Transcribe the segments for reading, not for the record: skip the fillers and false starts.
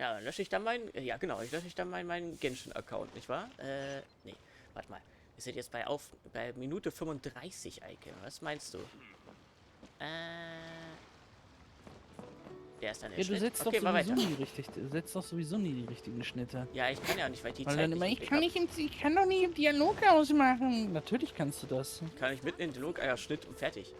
Ja, dann lösche ich dann meinen... Ja, genau, ich lösche dann meinen Genshin-Account, nicht wahr? Nee, warte mal. Wir sind jetzt bei Minute 35, Eike. Was meinst du? Der ist dann der Ja, du Schnitt. setzt Okay, doch mal sowieso weiter. nie richtig. Du setzt doch sowieso nie die richtigen Schnitte. Ja, ich kann ja nicht, weil die Weil Zeit dann immer, nicht im ich Blick kann, hab. ich kann doch nie im Dialog ausmachen. Natürlich kannst du das. Kann ich mitten in den Dialog, ja, Schnitt und fertig.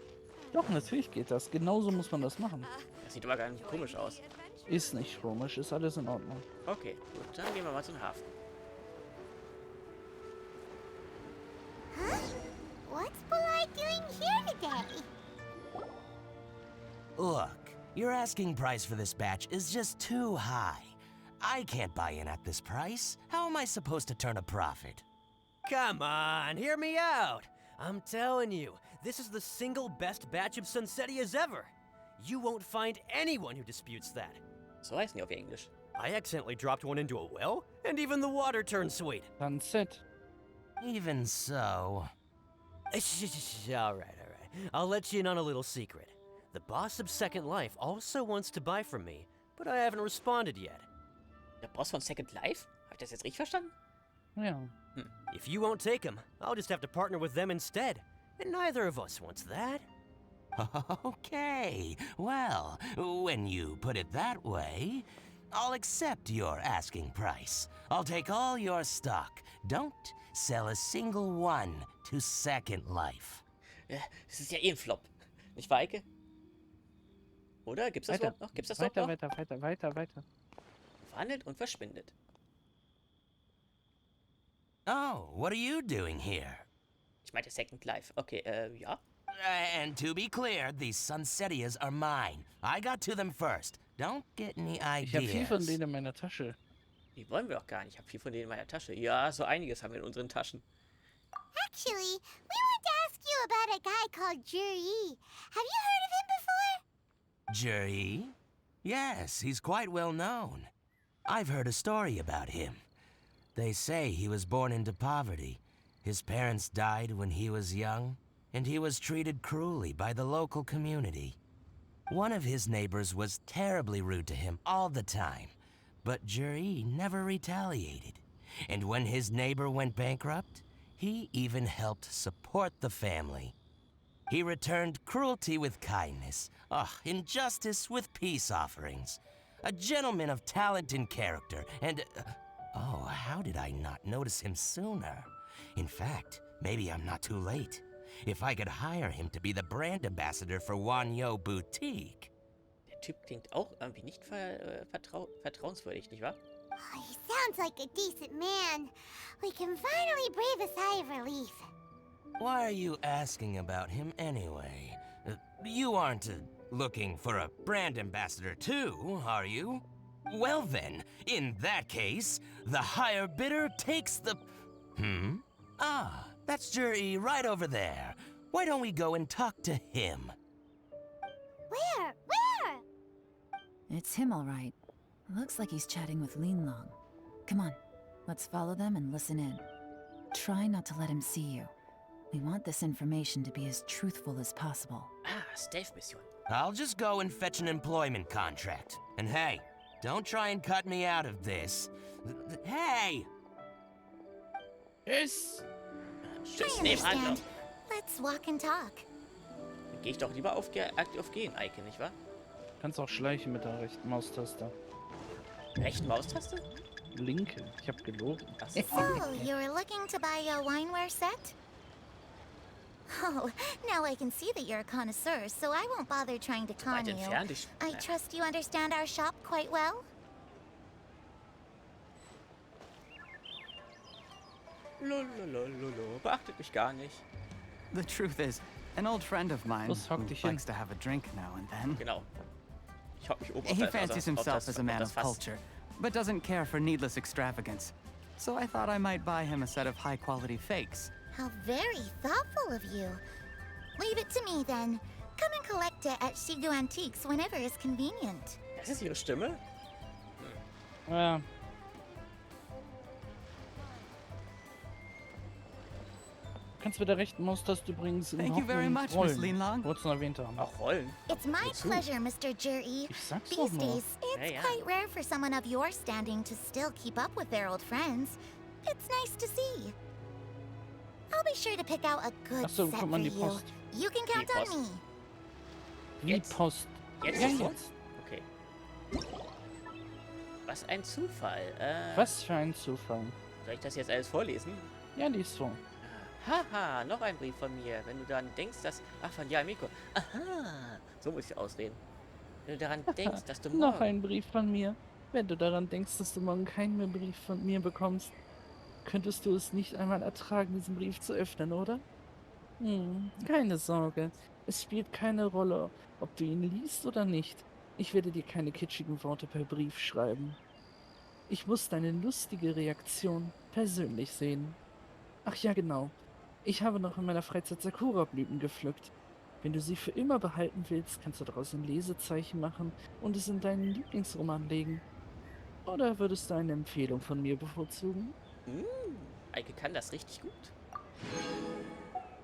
Doch, natürlich geht das. Genauso muss man das machen. Das sieht aber gar nicht komisch aus. Ist nicht komisch, ist alles in Ordnung. Okay, gut, dann gehen wir mal zum Hafen. Huh? What's Polite doing here today? Look, your asking price for this batch is just too high. I can't buy in at this price. How am I supposed to turn a profit? Come on, hear me out. I'm telling you, this is the single best batch of Sunsetias ever. You won't find anyone who disputes that. So heißen die auf Englisch. I accidentally dropped one into a well, and even the water turned sweet. Sunset. Even so... All right. I'll let you in on a little secret. The boss of Second Life also wants to buy from me, but I haven't responded yet. Der Boss von Second Life? Hab ich das jetzt richtig verstanden? Ja. If you won't take him, I'll just have to partner with them instead. And neither of us wants that. Okay, well, when you put it that way, I'll accept your asking price. I'll take all your stock. Don't sell a single one to Second Life. Ja, das ist ja eh ein Flop. Nicht wahr, Eike? Oder? Gibt's das Weiter. überhaupt noch? Gibt's das überhaupt noch? Weiter. Verhandelt und verschwindet. Oh, what are you doing here? Ich meinte Second Life. Okay, ja. And to be clear, these Sunsetias are mine. I got to them first. Don't get any Ich habe viel von ideas. denen in meiner Tasche. Die wollen wir doch gar nicht. Ich habe viel von denen in meiner Tasche. Ja, so einiges haben wir in unseren Taschen. Actually, we want to ask you about a guy called Juri. Have you heard of him before? Jahre? Yes, he's quite well known. I've heard a story about him. They say he was born into poverty. His parents died when he was young, and he was treated cruelly by the local community. One of his neighbors was terribly rude to him all the time, but Jahre never retaliated. And when his neighbor went bankrupt, he even helped support the family. He returned cruelty with kindness, injustice with peace offerings. A gentleman of talent and character, and... oh, how did I not notice him sooner? In fact, maybe I'm not too late. If I could hire him to be the brand ambassador for miHoYo Boutique. Der Typ klingt auch irgendwie nicht vertrauenswürdig, nicht wahr? Oh, he sounds like a decent man. We can finally breathe a sigh of relief. Why are you asking about him anyway? You aren't looking for a brand ambassador too, are you? Well then, in that case, the higher bidder takes the... Ah, that's Jahre right over there. Why don't we go and talk to him? Where? It's him, all right. Looks like he's chatting with Linlong. Come on, let's follow them and listen in. Try not to let him see you. We want this information to be as truthful as possible. Ah, Stealth-Mission. I'll just go and fetch an employment contract. And hey, don't try and cut me out of this. Hey! Tschüss! Tschüss, I nebenan understand. noch. Let's walk and talk. Dann gehe ich doch lieber auf Gehen, Eike, nicht wahr? Kannst auch schleichen mit der rechten Maustaste. Rechten Maustaste? Linke. Ich hab gelogen. Ach so. So, you're looking to buy a wineware set? Oh, now I can see that you're a connoisseur, so I won't bother trying to con Weit you. entfernt. I trust you understand our shop quite well? Lololololo. Beachtet mich gar nicht. The truth is, an old friend of mine Los, hock who dich hin. likes to have a drink now and then. Genau. Ich hock mich oben auf He das, fancies himself as a man of Fass. culture, but doesn't care for needless extravagance. So I thought I might buy him a set of high-quality fakes. How very thoughtful of you. Leave it to me then. Come and collect it at Shigu Antiques whenever is convenient. Das ist ihre Stimme? Kannst mit der rechten Maustaste übrigens Thank you very much, Miss rollen. Linlong. Wollt's noch erwähnt haben. Auch rollen. It's my Wozu? pleasure, Mr. Juri. Ich sag's doch These nur. days, it's Yeah. quite rare for someone of your standing to still keep up with their old friends. It's nice to see. I'll be sure to pick out a good Ach so, set guck for mal, die you. Post. You can count Die on Post. me. Wie Jetzt? Post. Jetzt Ja, ist jetzt. Okay. Was ein Zufall. Was für ein Zufall. Soll ich das jetzt alles vorlesen? Ja, lies vor. Haha, noch ein Brief von mir. Wenn du daran denkst, dass... Ach, von Miko. Aha, so muss ich ausreden. Wenn du daran denkst, dass du morgen... Noch ein Brief von mir. Wenn du daran denkst, dass du morgen keinen mehr Brief von mir bekommst, könntest du es nicht einmal ertragen, diesen Brief zu öffnen, oder? Keine Sorge. Es spielt keine Rolle, ob du ihn liest oder nicht. Ich werde dir keine kitschigen Worte per Brief schreiben. Ich muss deine lustige Reaktion persönlich sehen. Ach ja, genau. Ich habe noch in meiner Freizeit Sakura-Blüten gepflückt. Wenn du sie für immer behalten willst, kannst du daraus ein Lesezeichen machen und es in deinen Lieblingsroman legen. Oder würdest du eine Empfehlung von mir bevorzugen? Eike kann das richtig gut.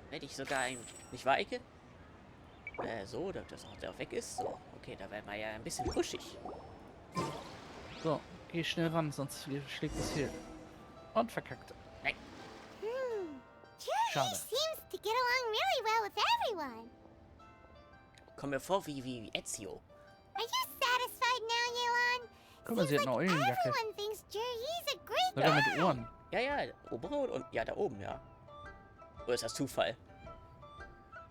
Hätte ich sogar ein... Nicht wahr, Eike? So, dass das auch weg ist. So, okay, da wäre man ja ein bisschen kuschig. So, geh schnell ran, sonst schlägt es fehl. Und verkackt. Nein. Juri Schade. seems to get along really well with everyone. Komm mir vor wie Ezio. Are you satisfied now, Yelan? Guck mal, sie hat eine Eulenjacke. Everyone thinks Juri's a great Sogar guy. mit Ohren. Ja, obere und... Ja, da oben, ja. Oder ist das Zufall?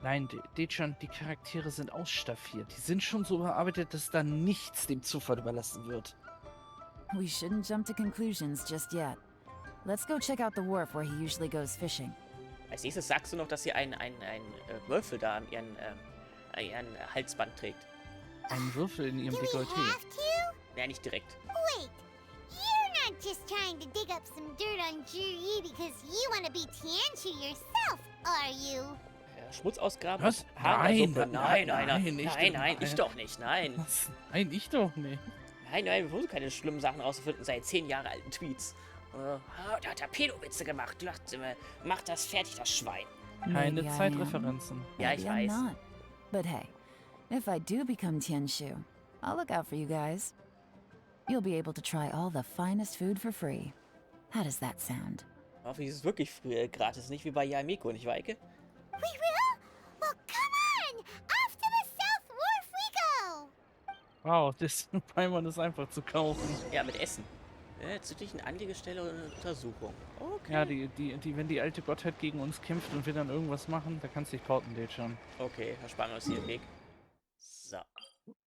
Nein, Dechan, die Charaktere sind ausstaffiert. Die sind schon so überarbeitet, dass da nichts dem Zufall überlassen wird. We shouldn't jump to conclusions just yet. Let's go check out the wharf where he usually goes fishing. Als nächstes sagst du noch, dass sie einen Würfel da an ihren Halsband trägt. Ein Würfel in ihrem Do we Dekolleté. have to? Ja, nicht direkt. Wait, you're not just trying to dig up some dirt on Juri because you want to be Tianshu yourself, are you? Schmutz ausgraben? Was? Haarsuppe? Nein, Nein, ich doch nicht, nein. Was? Nein, ich doch nicht. Nein, wir versuchen keine schlimmen Sachen rauszufinden seit 10 Jahre alten Tweets. Da hat er Pedo-Witze gemacht. Macht das fertig, das Schwein. Keine Maybe I am. Zeitreferenzen. Ja, ich Maybe I'm weiß. not. But hey, if I do become Tianshu, I'll look out for you guys. You'll be able to try all the finest food for free. How does that sound? Hoffentlich ist es wirklich früher gratis, nicht wie bei Miko, nicht wahr, Eike? We will? Well, come on! Off to the South Wharf we go! Wow, das Paimon ist einfach zu kaufen. Ja, mit Essen. Züglichen Anlegestelle und Untersuchung. Okay. Ja, wenn die alte Gottheit gegen uns kämpft und wir dann irgendwas machen, da kannst du dich porten, Dechan. Okay, da sparen wir uns hier den Weg. So.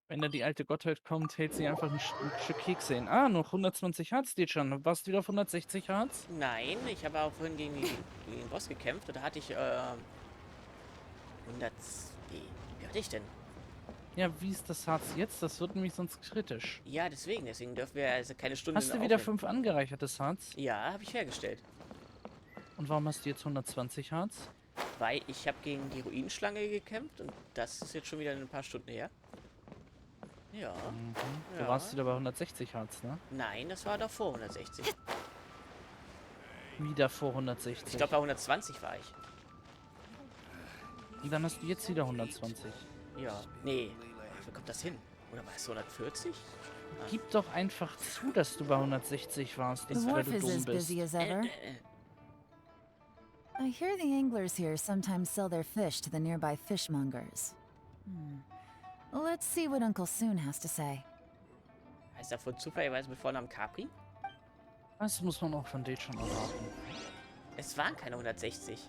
Wenn da die alte Gottheit kommt, hält sie einfach ein Stück Kekse hin. Ah, noch 120 Hertz, Dechan. Warst du wieder auf 160 Hertz? Nein, ich habe auch vorhin gegen den Boss gekämpft und da hatte ich 100... Wie hatte ich denn? Ja, wie ist das Herz jetzt? Das wird nämlich sonst kritisch. Ja, deswegen dürfen wir also keine Stunde... Hast du wieder aufnehmen. 5 angereichertes Herz? Ja, habe ich hergestellt. Und warum hast du jetzt 120 Herz? Weil ich habe gegen die Ruinenschlange gekämpft und das ist jetzt schon wieder ein paar Stunden her. Ja. Du warst wieder bei 160 Hertz, ne? Nein, das war davor 160. Wieder vor 160. Ich glaube, bei 120 war ich. Und dann hast du jetzt wieder 120. Ja. Nee. Wie kommt das hin? Oder war es 140? Gib doch einfach zu, dass du bei 160 warst, The nicht weil wharf du is dumm as bist. busy as ever. I hear the anglers here sometimes sell their fish to the nearby fishmongers. Let's see what Uncle Soon has to say. Heißt er von zufälligerweise mit Vornamen Capri? Das muss man auch von Dechan erwarten. Es waren keine 160.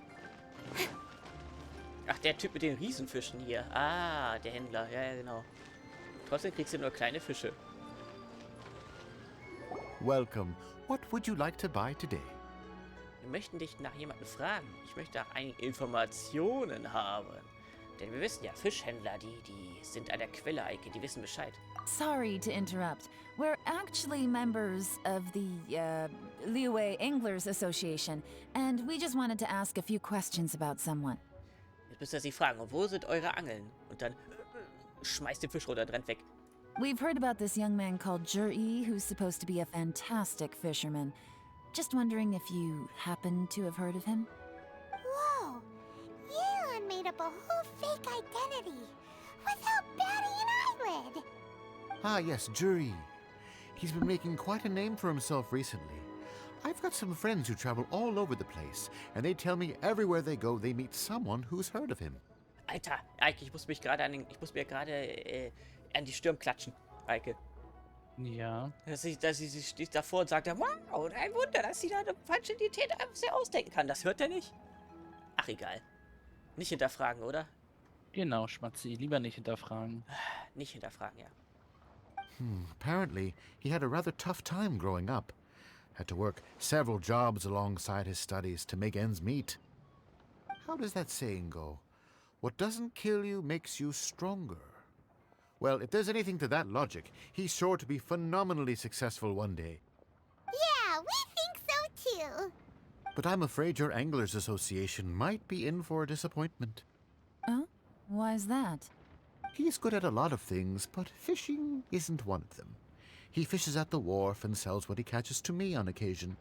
Ach, der Typ mit den Riesenfischen hier. Ah, der Händler. Ja, genau. Trotzdem kriegst du nur kleine Fische. Welcome. What would you like to buy today? Wir möchten dich nach jemandem fragen. Ich möchte nach einigen Informationen haben. Denn wir wissen ja, Fischhändler, die sind an der Quelle, Eike, die wissen Bescheid. Sorry to interrupt. We're actually members of the Liyue Anglers Association, and we just wanted to ask a few questions about someone. Jetzt müsst ihr sie fragen, wo sind eure Angeln? Und dann schmeißt den Fisch runter und rennt weg. We've heard about this young man called Juri, who's supposed to be a fantastic fisherman. Just wondering if you happen to have heard of him? Whoa! made up a whole fake identity without batting an eyelid. Ah, yes, Jury. He's been making quite a name for himself recently. I've got some friends who travel all over the place, and they tell me everywhere they go, they meet someone who's heard of him. Alter, Eike, ich muss mir gerade an die Stirn klatschen, Eike. Ja. Dass sie steht davor und sagt, wow, ein Wunder, dass sie da eine falsche Identität einfach sehr ausdenken kann. Das hört er nicht. Ach, egal. Nicht hinterfragen, oder? Genau, Schmatzi. Lieber nicht hinterfragen. Nicht hinterfragen, ja. Apparently, he had a rather tough time growing up. Had to work several jobs alongside his studies to make ends meet. How does that saying go? What doesn't kill you makes you stronger. Well, if there's anything to that logic, he's sure to be phenomenally successful one day. Yeah, we think so too. But I'm afraid your Anglers Association might be in for a disappointment. Oh? Why's that? He's good at a lot of things, but fishing isn't one of them. He fishes at the wharf and sells what he catches to me on occasion.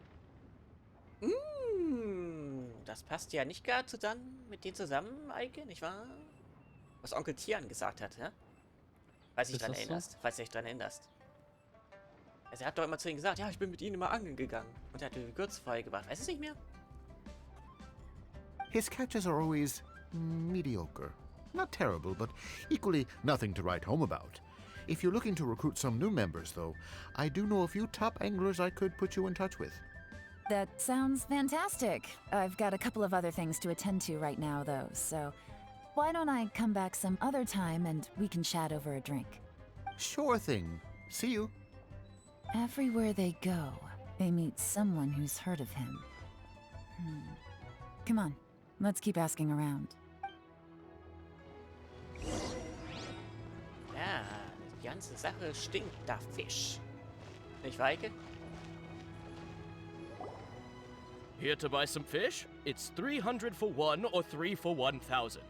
Das passt ja nicht gar zusammen mit denen zusammen, Eike, nicht wahr? Was Onkel Tian gesagt hat, ja? Falls du dich dran erinnerst. Also er hat doch immer zu ihnen gesagt, ja, ich bin mit ihnen immer angeln gegangen. Und er hat die Gewürzfeuer gebracht. Weißt du es nicht mehr? His catches are always mediocre. Not terrible, but equally nothing to write home about. If you're looking to recruit some new members, though, I do know a few top anglers I could put you in touch with. That sounds fantastic. I've got a couple of other things to attend to right now, though, so why don't I come back some other time and we can chat over a drink? Sure thing. See you. Everywhere they go, they meet someone who's heard of him. Come on, let's keep asking around. Ja, die ganze Sache stinkt nach Fisch. Nicht, Weike? Here to buy some fish? It's 300 for one or 3 for 1,000.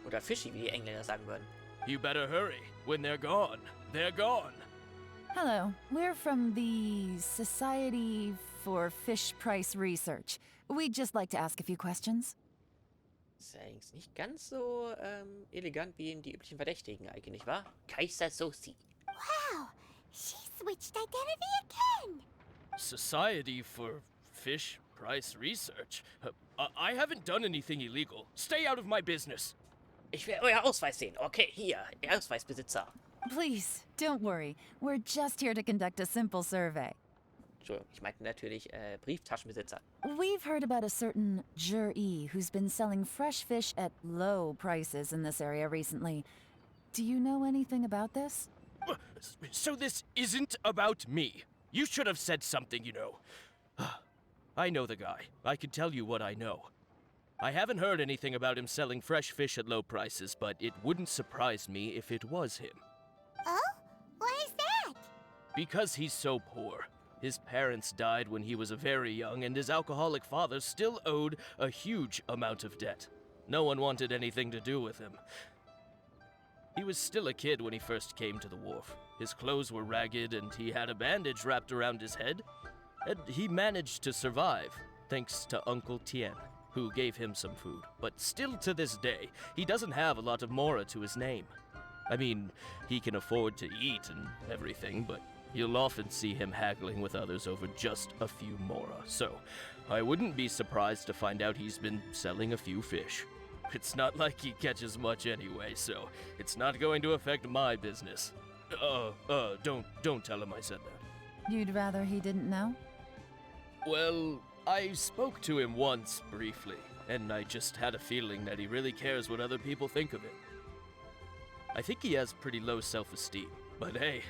Oder Fischi, wie die Engländer sagen würden. You better hurry. When they're gone, they're gone. Hello, we're from the Society for Fish Price Research. We'd just like to ask a few questions. Das ist allerdings nicht ganz so elegant wie in die üblichen Verdächtigen, Eike, nicht wahr? Kaiser Sosi. Wow, she switched identity again. Society for Fish Price Research? I haven't done anything illegal. Stay out of my business. Ich will euer Ausweis sehen. Okay, hier, der Ausweisbesitzer. Please, don't worry. We're just here to conduct a simple survey. Entschuldigung, ich meinte natürlich Brieftaschenbesitzer. We've heard about a certain Jahre who's been selling fresh fish at low prices in this area recently. Do you know anything about this? So this isn't about me. You should have said something, you know. I know the guy. I can tell you what I know. I haven't heard anything about him selling fresh fish at low prices, but it wouldn't surprise me if it was him. Oh? Why is that? Because he's so poor. His parents died when he was very young, and his alcoholic father still owed a huge amount of debt. No one wanted anything to do with him. He was still a kid when he first came to the wharf. His clothes were ragged, and he had a bandage wrapped around his head. And he managed to survive, thanks to Uncle Tian, who gave him some food. But still to this day, he doesn't have a lot of mora to his name. I mean, he can afford to eat and everything, but you'll often see him haggling with others over just a few mora. So, I wouldn't be surprised to find out he's been selling a few fish. It's not like he catches much anyway, so it's not going to affect my business. Don't tell him I said that. You'd rather he didn't know? Well, I spoke to him once, briefly, and I just had a feeling that he really cares what other people think of him. I think he has pretty low self-esteem, but hey,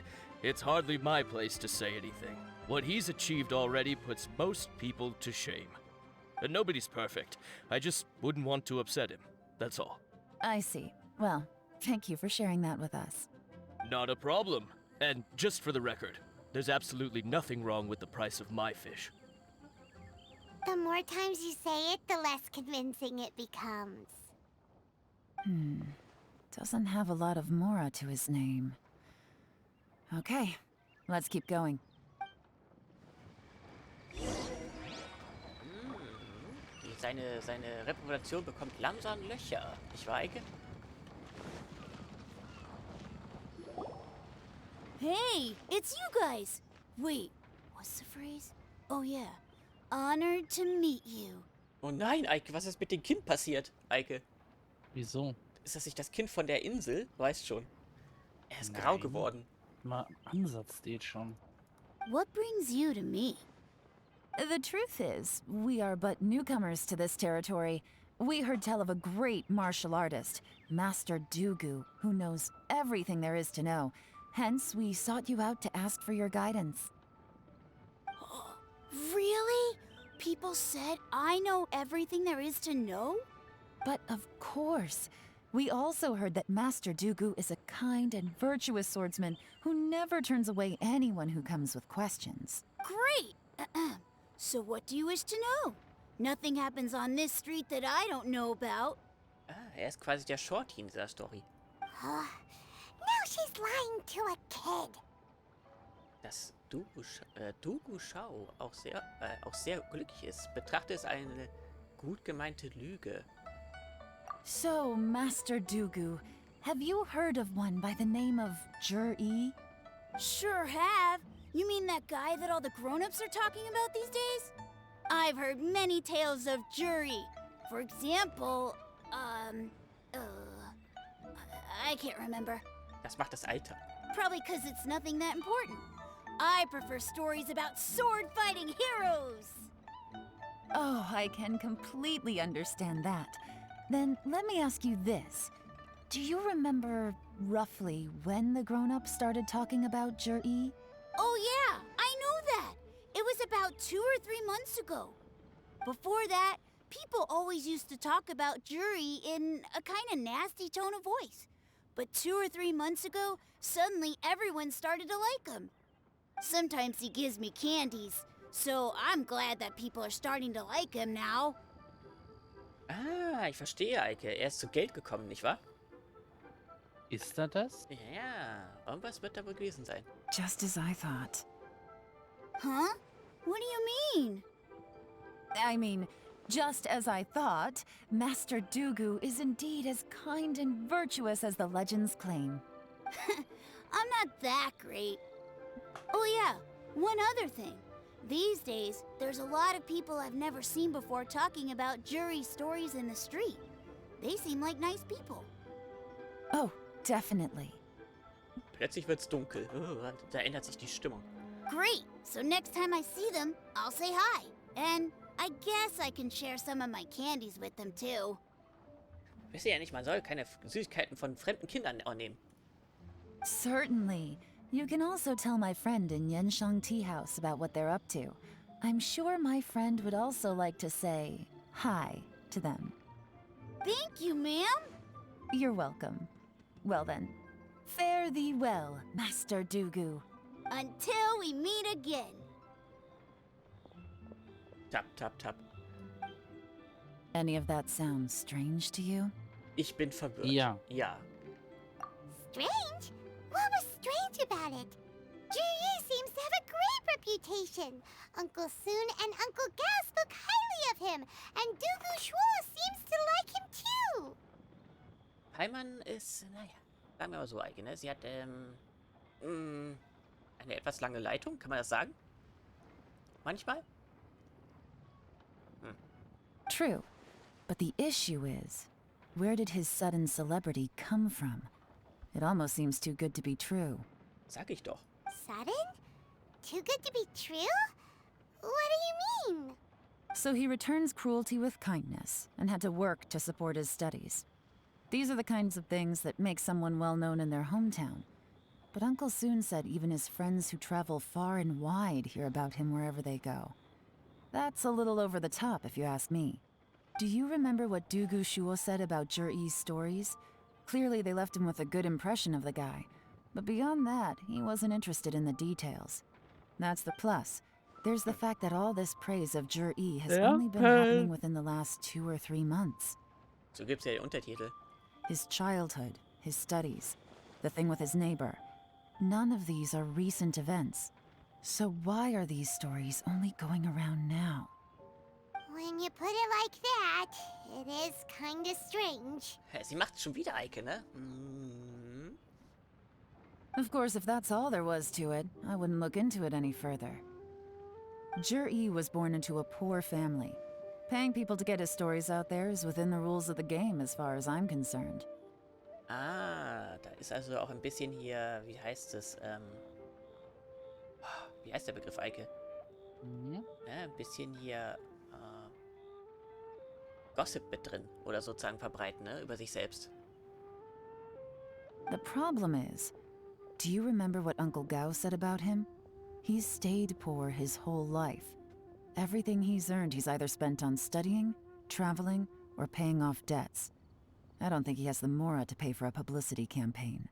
it's hardly my place to say anything. What he's achieved already puts most people to shame. And nobody's perfect. I just wouldn't want to upset him, that's all. I see. Well, thank you for sharing that with us. Not a problem. And just for the record, there's absolutely nothing wrong with the price of my fish. The more times you say it, the less convincing it becomes. Doesn't have a lot of mora to his name. Okay, let's keep going. Die seine Reputation bekommt langsam Löcher. Nicht wahr, Eike? Hey, it's you guys! Wait, what's the phrase? Oh yeah, honored to meet you. Oh nein, Eike, was ist mit dem Kind passiert, Eike? Wieso? Ist das nicht das Kind von der Insel? Du weißt schon. Er ist grau geworden. Mal Ansatz steht schon. What brings you to me? The truth is, we are but newcomers to this territory. We heard tell of a great martial artist, Master Dugu, who knows everything there is to know. Hence, we sought you out to ask for your guidance. Really? People said I know everything there is to know? But of course, we also heard that Master Dugu is a kind and virtuous swordsman who never turns away anyone who comes with questions. Great! So what do you wish to know? Nothing happens on this street that I don't know about. Er ist quasi der Shorty in dieser Story. Now she's lying to a kid. Dass Dugu Shao auch sehr glücklich ist, betrachte es eine gut gemeinte Lüge. So, Master Dugu, have you heard of one by the name of Jahre? Sure have. You mean that guy that all the grown-ups are talking about these days? I've heard many tales of Jahre. For example, I can't remember. Das macht das Alter. Probably because it's nothing that important. I prefer stories about sword-fighting heroes. Oh, I can completely understand that. Then let me ask you this. Do you remember roughly when the grown-ups started talking about Jahre? Oh yeah, I know that. It was about 2 or 3 months ago. Before that, people always used to talk about Jahre in a kind of nasty tone of voice. But 2 or 3 months ago, suddenly everyone started to like him. Sometimes he gives me candies, so I'm glad that people are starting to like him now. Ah, ich verstehe, Eike. Er ist zu Geld gekommen, nicht wahr? Ist er das? Ja, irgendwas wird da wohl gewesen sein. Just as I thought. Huh? What do you mean? I mean, just as I thought, Master Dugu is indeed as kind and virtuous as the legends claim. I'm not that great. Oh yeah, one other thing. These days, there's a lot of people I've never seen before talking about Jahre stories in the street. They seem like nice people. Oh, definitely. Plötzlich wird's dunkel. Da ändert sich die Stimmung. Great! So next time I see them, I'll say hi. And I guess I can share some of my candies with them too. Wisst ihr ja nicht, man soll keine Süßigkeiten von fremden Kindern nehmen. Certainly. You can also tell my friend in Yenshang Tea House about what they're up to. I'm sure my friend would also like to say hi to them. Thank you, ma'am. You're welcome. Well then, fare thee well, Master Dugu. Until we meet again. Tap, tap, tap. Any of that sound strange to you? Ich bin verwirrt. Ja. Ja. Strange? What was strange about it? Jahre seems to have a great reputation. Uncle Soon and Uncle Gas spoke highly of him, and Dugu Shuo seems to like him too. Heimann ist, naja, sagen wir mal so, Eike, ne? Sie hat, eine etwas lange Leitung, kann man das sagen? Manchmal? True. But the issue is, where did his sudden celebrity come from? It almost seems too good to be true. Sag ich doch. Sudden? Too good to be true? What do you mean? So he returns cruelty with kindness, and had to work to support his studies. These are the kinds of things that make someone well known in their hometown. But Uncle Soon said even his friends who travel far and wide hear about him wherever they go. That's a little over the top, if you ask me. Do you remember what Dugu Shuo said about Jahre's stories? Clearly they left him with a good impression of the guy. But beyond that, he wasn't interested in the details. That's the plus. There's the fact that all this praise of Jahre has only been happening within the last 2 or 3 months. So gibt's ja den Untertitel. His childhood, his studies, the thing with his neighbor. None of these are recent events. So why are these stories only going around now? When you put it like that, it is kinda strange. Sie macht schon wieder, Eike, ne? Mhm. Of course, if that's all there was to it, I wouldn't look into it any further. Jahre was born into a poor family. Paying people to get his stories out there is within the rules of the game as far as I'm concerned. Ah, da ist also auch ein bisschen hier, wie heißt es, wie heißt der Begriff, Eike? Mhm. Ja, ein bisschen hier, Gossip mit drin. Oder sozusagen verbreiten, ne? Über sich selbst. The problem is, do you remember what Uncle Gao said about him? He's stayed poor his whole life. Everything he's earned he's either spent on studying, traveling, or paying off debts. I don't think he has the mora to pay for a publicity campaign.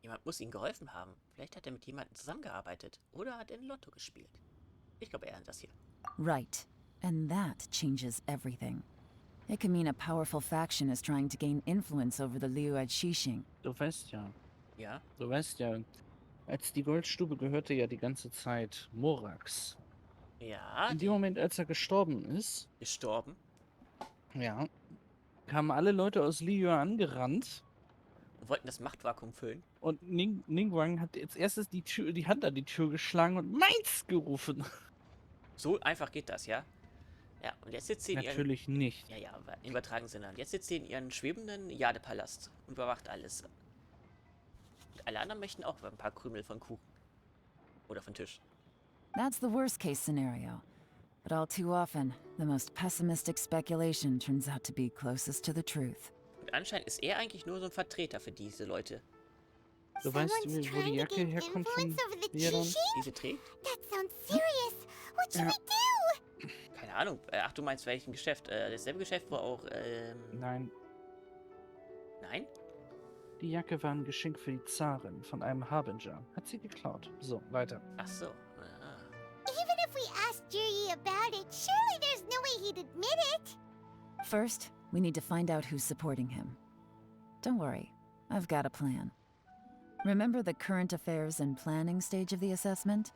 Jemand muss ihm geholfen haben. Vielleicht hat er mit jemandem zusammengearbeitet. Oder hat er in Lotto gespielt. Ich glaube, er hat das hier. Right. And that changes everything. It can mean a powerful faction is trying to gain influence over the Liyue Qixing. Du weißt ja. Ja? Du weißt ja, als die Goldstube gehörte ja die ganze Zeit Morax. Ja. In dem Moment, als er gestorben ist, Gestorben. ja, kamen alle Leute aus Liyue angerannt. Und wollten das Machtvakuum füllen. Und Ningguang hat als erstes die Hand an die Tür geschlagen und meins gerufen. So einfach geht das, ja? Ja, und jetzt sitzt sie in Natürlich ihren... nicht. Ja, ja, aber im übertragenen Sinne. Und jetzt sitzt sie in ihren schwebenden Jade-Palast und überwacht alles. Und alle anderen möchten auch ein paar Krümel von Kuchen. Oder von Tisch. That's the worst case scenario. But all too often, the most pessimistic speculation turns out to be closest to the truth. Und anscheinend ist er eigentlich nur so ein Vertreter für diese Leute. Du weißt, Someone's wo die trying to Jacke gain herkommt von influence over the Yelan? Qixing? Diese trägt? That sounds serious. What should Ja. we do? Keine Ahnung. Ach, du meinst welchen Geschäft? Dasselbe Geschäft, wo auch, Nein, Nein? die Jacke war ein Geschenk für die Zarin von einem Harbinger. Hat sie geklaut. So, weiter. Ach so. Ah. Even if we asked Juri about it, surely there's no way he'd admit it. First, we need to find out who's supporting him. Don't worry, I've got a plan. Remember the current affairs and planning stage of the assessment?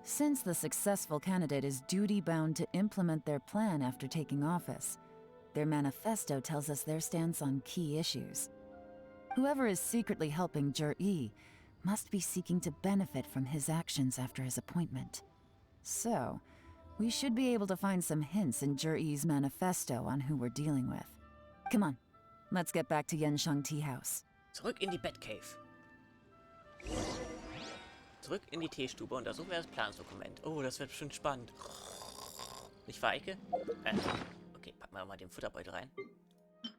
Since the successful candidate is duty-bound to implement their plan after taking office, their manifesto tells us their stance on key issues. Whoever is secretly helping Jahre must be seeking to benefit from his actions after his appointment. So, we should be able to find some hints in Jahre's manifesto on who we're dealing with. Come on, let's get back to Yenshang Tea House. Zurück in die Batcave. Zurück in die Teestube und da suchen wir das Planungsdokument. Oh, das wird bestimmt spannend. Nicht wahr, Eike? Okay, packen wir mal den Futterbeutel rein.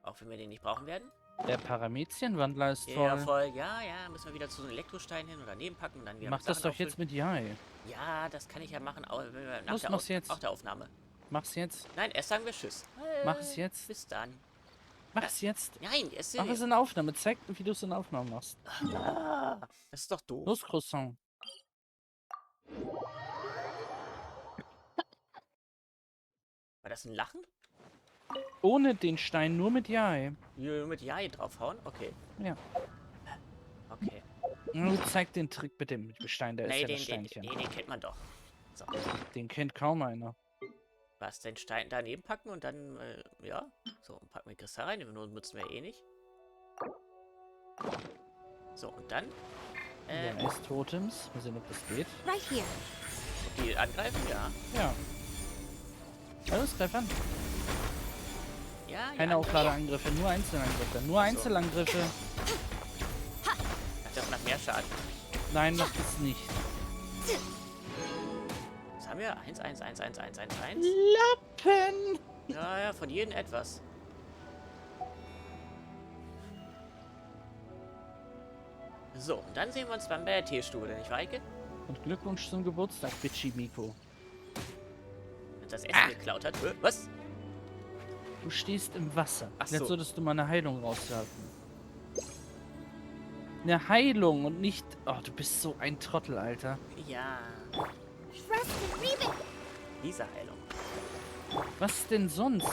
Auch wenn wir den nicht brauchen werden. Der Paramezienwandler ist voll. Ja, voll. Ja, ja. Müssen wir wieder zu so einem Elektrostein hin und daneben packen und dann wieder Mach mit das Sachen doch jetzt mit Jai. Ja, das kann ich ja machen. Los, mach's jetzt. Nach der Aufnahme. Mach's jetzt. Nein, erst sagen wir Tschüss. Mach's jetzt. Bis dann. Mach's jetzt. Nein, es Mach es in Aufnahme. Zeig, wie du es in Aufnahme machst. Das ist doch doof. Los, Croissant. War das ein Lachen? Ohne den Stein, nur mit Jai. Mit Jai draufhauen? Okay. Ja. Okay. Nun zeig den Trick mit dem Stein, der ist ja das den Steinchen. kennt man doch. So. Den kennt kaum einer. Was, den Stein daneben packen und dann, ja. So, packen wir Kristall rein, den nutzen wir eh nicht. So, und dann, Ja, Totems. Mal sehen, ob das geht. Right here. die angreifen, ja. Ja. Los, greif an. Ja, Keine ja. Aufladeangriffe, nur Einzelangriffe. Nur Einzelangriffe. Hat doch nach mehr Schaden. Nein, macht es nicht. Was haben wir? 1, 1, 1, 1, 1, 1, 1. Lappen! Ja, ja, von jedem etwas. So, und dann sehen wir uns dann bei der Teestube, nicht wahr, Eike? Und Glückwunsch zum Geburtstag, Bitchy Miko. Wenn das Essen geklaut hat. Was? Du stehst im Wasser. Ach Jetzt so. solltest du mal eine Heilung rauswerfen. Eine Heilung und nicht... Oh, du bist so ein Trottel, Alter. Ja, Trust and Reba. diese Heilung. Was denn sonst?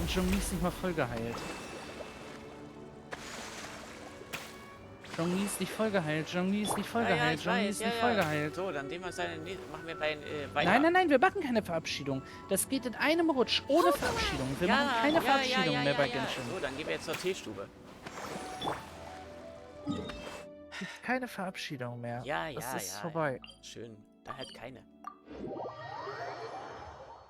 Und schon mies nicht mal voll geheilt. Zhongli ist nicht vollgeheilt. Zhongli ist nicht vollgeheilt. ich Zhongli weiß, ist nicht vollgeheilt. So, dann machen wir bei weiter. Nein, nein, nein, wir machen keine Verabschiedung. Das geht in einem Rutsch, ohne Verabschiedung. Wir machen keine Verabschiedung mehr bei Genshin. So, dann gehen wir jetzt zur Teestube. Keine Verabschiedung mehr. Das ist vorbei. Schön. Dann halt keine.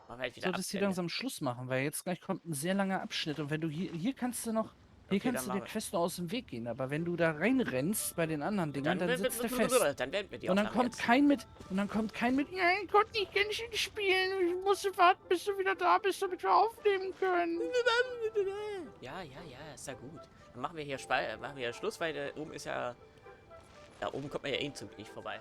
Machen wir halt wieder Solltest du langsam Schluss machen, weil jetzt gleich kommt ein sehr langer Abschnitt. Und wenn du hier kannst du noch... Hier kannst du der Quest nur aus dem Weg gehen, aber wenn du da reinrennst bei den anderen Dingern, dann sitzt der fest. Dann werden wir die und dann kommt kein mit, ja, ich konnte nicht Genshin spielen, ich musste warten, bis du wieder da bist, damit wir aufnehmen können. Ja, ist ja gut. Dann machen wir hier Schluss, weil da oben kommt man ja eh zügig vorbei.